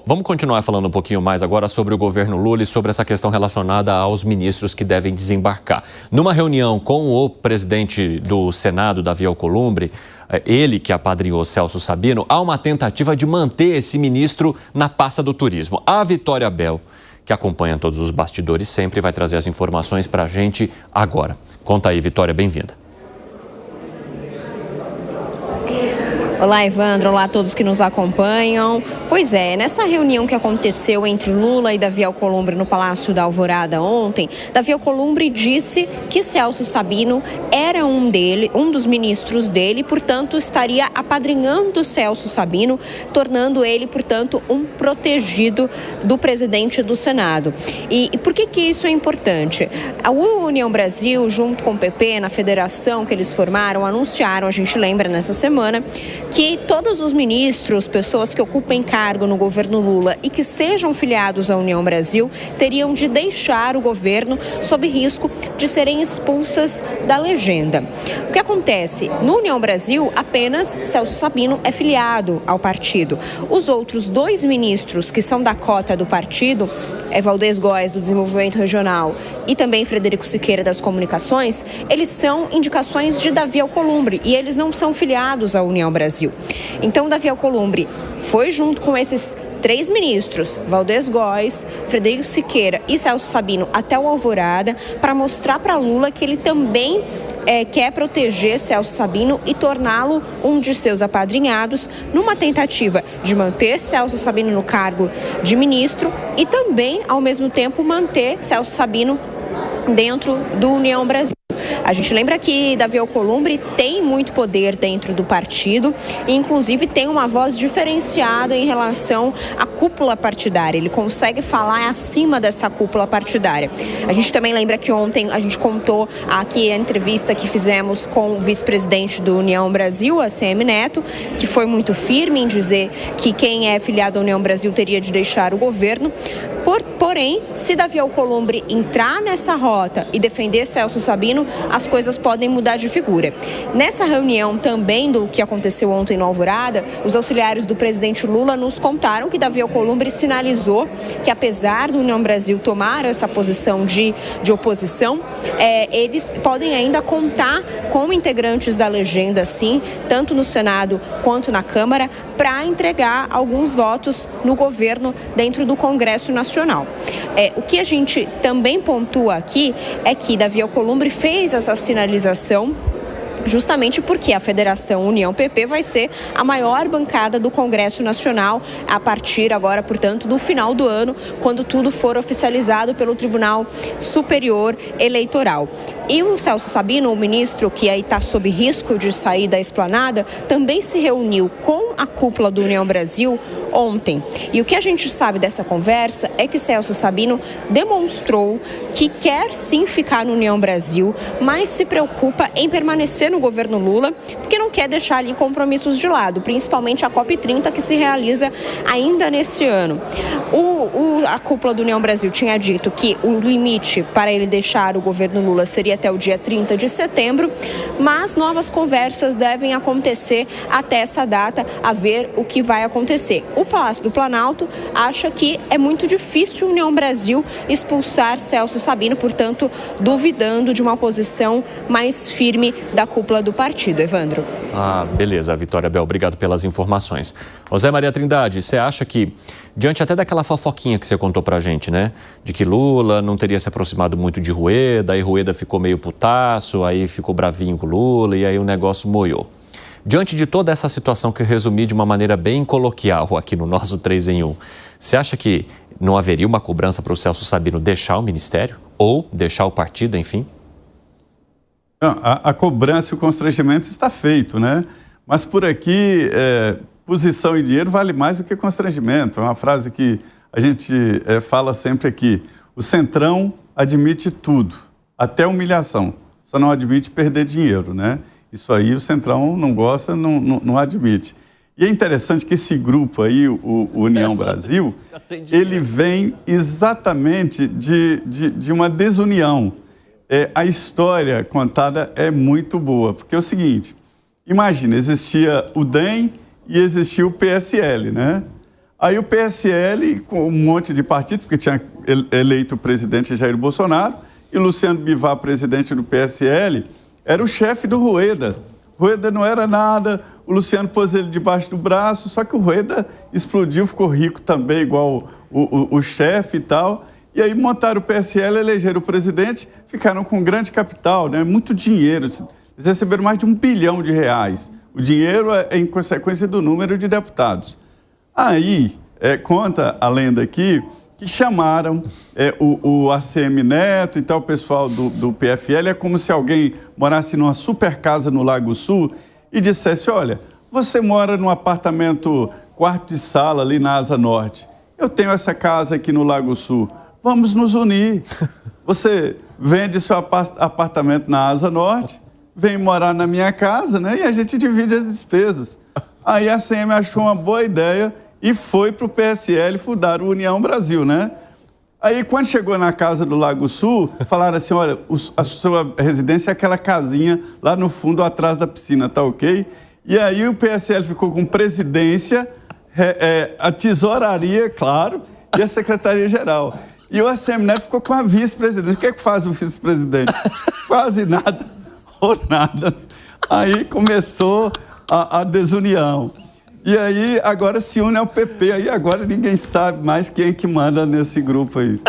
vamos continuar falando um pouquinho mais agora sobre o governo Lula e sobre essa questão relacionada aos ministros que devem desembarcar. Numa reunião com o presidente do Senado, Davi Alcolumbre, ele que apadrinhou Celso Sabino, há uma tentativa de manter esse ministro na pasta do turismo. A Vitória Bel, que acompanha todos os bastidores sempre, vai trazer as informações para a gente agora. Conta aí, Vitória, bem-vinda. Olá, Evandro. Olá a todos que nos acompanham. Pois é, nessa reunião que aconteceu entre Lula e Davi Alcolumbre no Palácio da Alvorada ontem, Davi Alcolumbre disse que Celso Sabino era um dos ministros dele, portanto, estaria apadrinhando Celso Sabino, tornando ele, portanto, um protegido do presidente do Senado. E por que isso é importante? A União Brasil, junto com o PP, na federação que eles formaram, anunciaram, a gente lembra nessa semana, que todos os ministros, pessoas que ocupem cargo no governo Lula e que sejam filiados à União Brasil, teriam de deixar o governo sob risco de serem expulsas da legenda. O que acontece? No União Brasil, apenas Celso Sabino é filiado ao partido. Os outros 2 ministros que são da cota do partido, Valdez Góes, do Desenvolvimento Regional, e também Frederico Siqueira, das Comunicações, eles são indicações de Davi Alcolumbre e eles não são filiados à União Brasil. Então, Davi Alcolumbre foi junto com esses 3 ministros, Valdez Góes, Frederico Siqueira e Celso Sabino, até o Alvorada, para mostrar para Lula que ele também quer proteger Celso Sabino e torná-lo um de seus apadrinhados, numa tentativa de manter Celso Sabino no cargo de ministro e também, ao mesmo tempo, manter Celso Sabino dentro do União Brasil. A gente lembra que Davi Alcolumbre tem muito poder dentro do partido e, inclusive, tem uma voz diferenciada em relação à cúpula partidária. Ele consegue falar acima dessa cúpula partidária. A gente também lembra que ontem a gente contou aqui a entrevista que fizemos com o vice-presidente do União Brasil, ACM Neto, que foi muito firme em dizer que quem é filiado à União Brasil teria de deixar o governo. Porém, se Davi Alcolumbre entrar nessa rota e defender Celso Sabino, as coisas podem mudar de figura. Nessa reunião também do que aconteceu ontem no Alvorada, os auxiliares do presidente Lula nos contaram que Davi Alcolumbre sinalizou que, apesar do União Brasil tomar essa posição de oposição, eles podem ainda contar com integrantes da legenda, sim, tanto no Senado quanto na Câmara, para entregar alguns votos no governo dentro do Congresso Nacional. O que a gente também pontua aqui é que Davi Alcolumbre fez essa sinalização justamente porque a Federação União-PP vai ser a maior bancada do Congresso Nacional a partir agora, portanto, do final do ano, quando tudo for oficializado pelo Tribunal Superior Eleitoral. E o Celso Sabino, o ministro que aí está sob risco de sair da esplanada, também se reuniu com a cúpula do União Brasil ontem. E o que a gente sabe dessa conversa é que Celso Sabino demonstrou que quer sim ficar no União Brasil, mas se preocupa em permanecer no governo Lula, porque não quer deixar ali compromissos de lado, principalmente a COP30, que se realiza ainda nesse ano. A cúpula do União Brasil tinha dito que o limite para ele deixar o governo Lula seria até o dia 30 de setembro, mas novas conversas devem acontecer até essa data, a ver o que vai acontecer. O Palácio do Planalto acha que é muito difícil a União Brasil expulsar Celso Sabino, portanto, duvidando de uma posição mais firme da cúpula do partido. Evandro. Beleza, Vitória Bel, obrigado pelas informações. José Maria Trindade, você acha que, diante até daquela fofoquinha que você contou pra gente, né? De que Lula não teria se aproximado muito de Rueda, aí Rueda ficou meio putaço, aí ficou bravinho com Lula e aí o negócio moiou. Diante de toda essa situação que eu resumi de uma maneira bem coloquial aqui no nosso 3 em 1, você acha que não haveria uma cobrança para o Celso Sabino deixar o ministério? Ou deixar o partido, enfim? Não, a cobrança e o constrangimento está feito, né? Mas por aqui, posição e dinheiro vale mais do que constrangimento. É uma frase que a gente fala sempre aqui. O Centrão admite tudo, até humilhação. Só não admite perder dinheiro, né? Isso aí o Centrão não gosta, não admite. E é interessante que esse grupo aí, o União Brasil, ele vem exatamente de uma desunião. A história contada é muito boa, porque é o seguinte, imagina, existia o DEM e existia o PSL, né? Aí o PSL, com um monte de partido, porque tinha eleito o presidente Jair Bolsonaro, e Luciano Bivar, presidente do PSL, era o chefe do Rueda. Rueda não era nada, o Luciano pôs ele debaixo do braço, só que o Rueda explodiu, ficou rico também, igual o chefe e tal. E aí montaram o PSL, elegeram o presidente, ficaram com grande capital, né? Muito dinheiro. Eles receberam mais de R$1 bilhão. O dinheiro é em consequência do número de deputados. Aí, conta a lenda aqui, que chamaram o ACM Neto e tal, o pessoal do PFL, é como se alguém morasse numa super casa no Lago Sul e dissesse, olha, você mora num apartamento quarto de sala ali na Asa Norte, eu tenho essa casa aqui no Lago Sul, vamos nos unir. Você vende seu apartamento na Asa Norte, vem morar na minha casa, né? E a gente divide as despesas. Aí a ACM achou uma boa ideia e foi para o PSL fundar o União Brasil, né? Aí, quando chegou na casa do Lago Sul, falaram assim, olha, a sua residência é aquela casinha lá no fundo, atrás da piscina, tá ok? E aí o PSL ficou com presidência, a tesouraria, claro, e a secretaria-geral. E o ACM Neto ficou com a vice-presidente. O que é que faz o vice-presidente? Quase nada ou nada. Aí começou a desunião. E aí, agora se une ao PP. Aí agora ninguém sabe mais quem é que manda nesse grupo aí.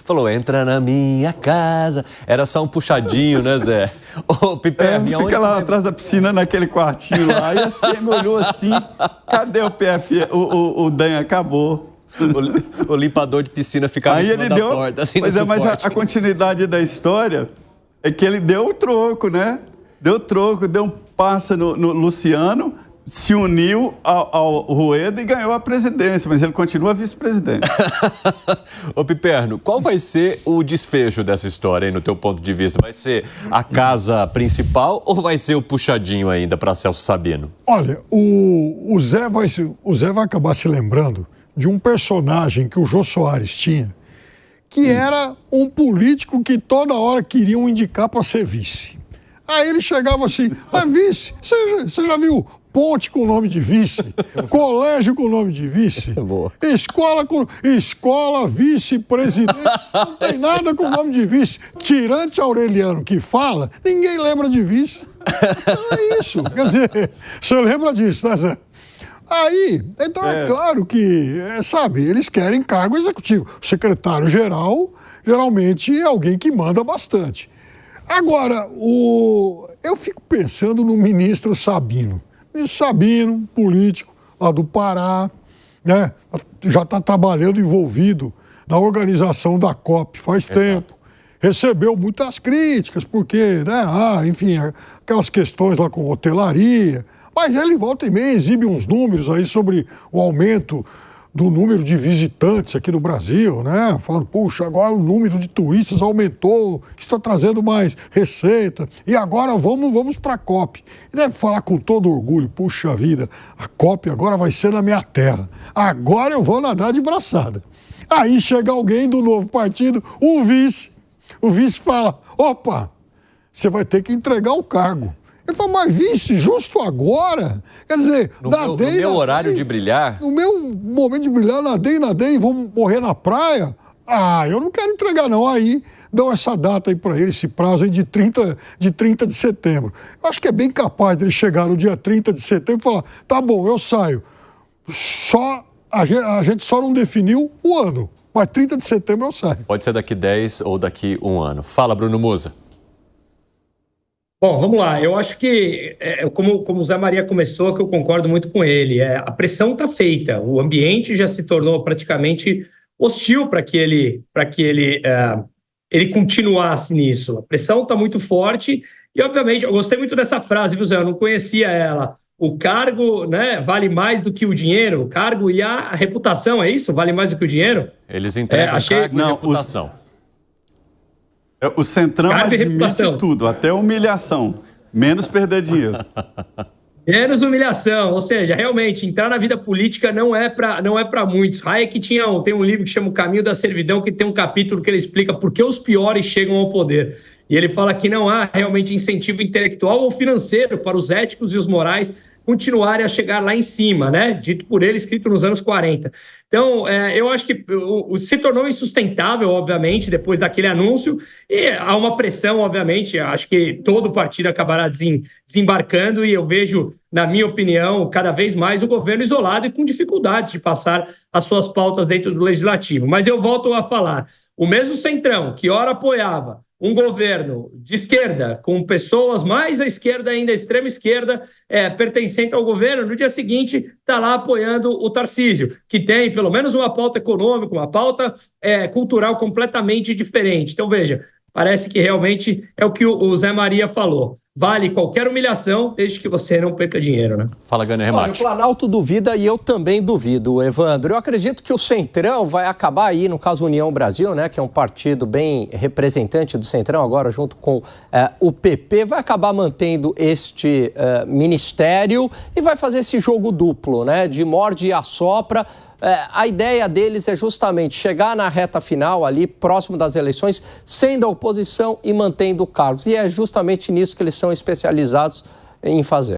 Falou, entra na minha casa. Era só um puxadinho, né, Zé? Ô, Piperno, fica lá atrás da piscina, naquele quartinho lá. Aí a CM olhou assim, cadê o PF? O DAN acabou. O limpador de piscina ficava em cima da porta. Assim, mas a continuidade da história é que ele deu o troco, né? Deu um passe no Luciano, se uniu ao Rueda e ganhou a presidência, mas ele continua vice-presidente. Ô Piperno, qual vai ser o desfecho dessa história aí, no teu ponto de vista? Vai ser a casa principal ou vai ser o puxadinho ainda para Celso Sabino? Olha, o Zé vai acabar se lembrando de um personagem que o Jô Soares tinha, que era um político que toda hora queriam indicar para ser vice. Aí ele chegava assim, mas vice, você já viu ponte com o nome de vice? Colégio com o nome de vice? Boa. Escola vice-presidente, não tem nada com o nome de vice. Tirante Aureliano que fala, ninguém lembra de vice. É isso, quer dizer, você lembra disso, né, Zé? Aí, então é claro que, sabe, eles querem cargo executivo. O secretário-geral, geralmente, é alguém que manda bastante. Agora, eu fico pensando no ministro Sabino. Ministro Sabino, político lá do Pará, né? Já está trabalhando envolvido na organização da COP faz tempo. Recebeu muitas críticas, porque, né? Enfim, aquelas questões lá com hotelaria. Mas ele volta e meia exibe uns números aí sobre o aumento do número de visitantes aqui no Brasil, né? Falando, puxa, agora o número de turistas aumentou, está trazendo mais receita, e agora vamos para a COP. E deve falar com todo orgulho, puxa vida, a COP agora vai ser na minha terra, agora eu vou nadar de braçada. Aí chega alguém do novo partido, o vice fala, opa, você vai ter que entregar o cargo. Ele fala, mas vice, justo agora? Quer dizer, no meu horário de brilhar? No meu momento de brilhar, nadei, vou morrer na praia? Eu não quero entregar, não. Aí dão essa data aí para ele, esse prazo aí de 30 de setembro. Eu acho que é bem capaz dele chegar no dia 30 de setembro e falar, tá bom, eu saio. A gente só não definiu o ano, mas 30 de setembro eu saio. Pode ser daqui 10 ou daqui 1 ano. Fala, Bruno Musa. Bom, vamos lá. Eu acho que, como o Zé Maria começou, que eu concordo muito com ele, a pressão está feita. O ambiente já se tornou praticamente hostil para que ele continuasse nisso. A pressão está muito forte e, obviamente, eu gostei muito dessa frase, viu, Zé? Eu não conhecia ela. O cargo, né, vale mais do que o dinheiro. O cargo e a reputação, é isso? Vale mais do que o dinheiro? Eles entregam cargo e reputação. O Centrão admite tudo, até humilhação, menos perder dinheiro. Menos humilhação, ou seja, realmente, entrar na vida política não é para muitos. Hayek tem um livro que chama O Caminho da Servidão, que tem um capítulo que ele explica por que os piores chegam ao poder. E ele fala que não há realmente incentivo intelectual ou financeiro para os éticos e os morais continuarem a chegar lá em cima, né? Dito por ele, escrito nos anos 40. Então, eu acho que se tornou insustentável, obviamente, depois daquele anúncio, e há uma pressão, obviamente, acho que todo partido acabará desembarcando, e eu vejo, na minha opinião, cada vez mais o governo isolado e com dificuldades de passar as suas pautas dentro do Legislativo. Mas eu volto a falar, o mesmo Centrão, que ora apoiava um governo de esquerda, com pessoas mais à esquerda ainda, à extrema esquerda, pertencente ao governo, no dia seguinte está lá apoiando o Tarcísio, que tem pelo menos uma pauta econômica, uma pauta cultural completamente diferente. Então, veja, parece que realmente é o que o Zé Maria falou. Vale qualquer humilhação, desde que você não perca dinheiro, né? Fala, Gânia, remate. O Planalto duvida e eu também duvido, Evandro. Eu acredito que o Centrão vai acabar aí, no caso União Brasil, né, que é um partido bem representante do Centrão, agora junto com o PP, vai acabar mantendo este ministério e vai fazer esse jogo duplo, né, de morde e assopra. A ideia deles é justamente chegar na reta final ali, próximo das eleições, sendo a oposição e mantendo cargos. E é justamente nisso que eles são especializados em fazer.